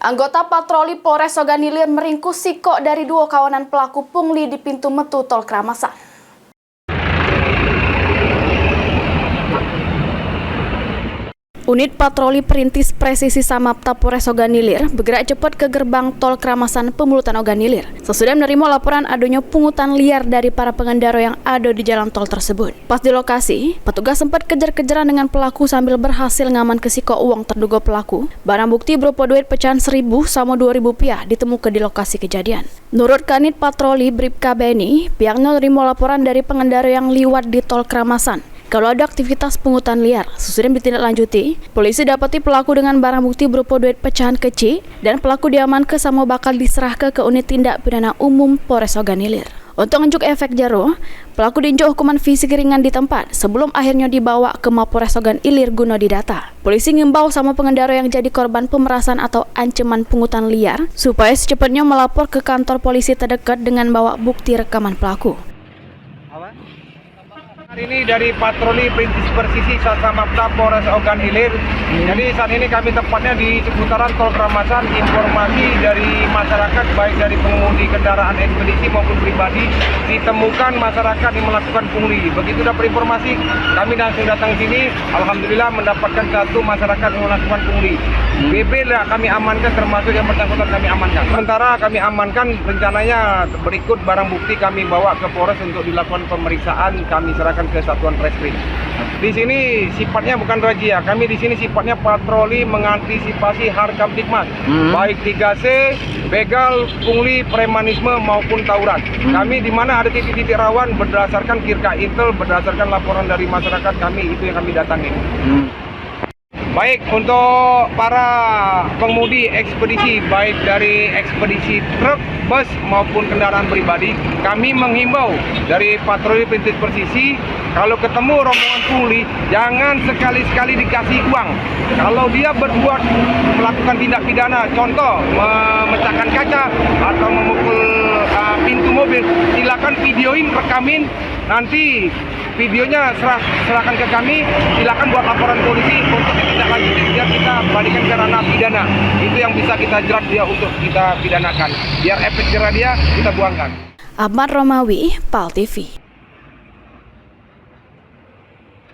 Anggota patroli Polres Oganilir meringkus Siko dari dua kawanan pelaku pungli di pintu metu Tol Kramasan. Unit patroli perintis presisi Samapta Polres Oganilir bergerak cepat ke gerbang Tol Kramasan Pemulutan Oganilir. Sesudah menerima laporan adanya pungutan liar dari para pengendara yang ada di jalan tol tersebut. Pas di lokasi, petugas sempat kejar-kejaran dengan pelaku sambil berhasil ngaman ke Siko uang terduga pelaku. Barang bukti berupa duit pecahan 1.000 sama 2.000 rupiah ditemukan di lokasi kejadian. Menurut Kanit Patroli Bribka Beni, pihaknya menerima laporan dari pengendara yang liwat di Tol Kramasan kalau ada aktivitas pungutan liar. Sesudah ditindaklanjuti, polisi dapati pelaku dengan barang bukti berupa duit pecahan kecil dan pelaku diamankan sama bakal diserahkan ke unit tindak pidana umum Polres Oganilir. Untuk nunjuk efek jero, pelaku diinjak hukuman fisik ringan di tempat sebelum akhirnya dibawa ke Mapolres Oganilir guna didata. Polisi ngimbau sama pengendara yang jadi korban pemerasan atau ancaman pungutan liar supaya secepatnya melapor ke kantor polisi terdekat dengan bawa bukti rekaman pelaku. Hari ini dari patroli perintis presisi Samapta Polres Oganilir. Jadi saat ini kami tepatnya di seputaran Tol Kramasan. Informasi dari masyarakat baik dari pengemudi kendaraan ekspedisi maupun pribadi ditemukan masyarakat yang melakukan pungli. Begitu dapat informasi, kami langsung datang sini. Alhamdulillah mendapatkan satu masyarakat yang melakukan pungli. BB lah kami amankan, termasuk yang bersangkutan kami amankan. Sementara kami amankan, rencananya berikut barang bukti kami bawa ke Polres untuk dilakukan pemeriksaan, kami serahkan ke Satuan Reskrim. Di sini sifatnya bukan razia, kami di sini sifatnya patroli mengantisipasi harkamtipmas, baik 3C, begal, pungli, premanisme maupun tawuran. Kami di mana ada titik-titik rawan berdasarkan kirka intel, berdasarkan laporan dari masyarakat kami, itu yang kami datangi. Baik untuk para pengemudi ekspedisi, baik dari ekspedisi truk, bus maupun kendaraan pribadi, kami menghimbau dari patroli perintis presisi, kalau ketemu rombongan pungli, jangan sekali-sekali dikasih uang. Kalau dia berbuat melakukan tindak pidana, contoh memecahkan kaca atau memukul pintu mobil, silakan videoin, rekamin, nanti videonya serahkan ke kami, silakan buat laporan polisi untuk ditindaklanjuti biar kita balikan ke ranah pidana. Itu yang bisa kita jerat dia untuk kita pidanakan. Biar efek jerah dia kita buangkan. Ahmad Romawi, PAL TV.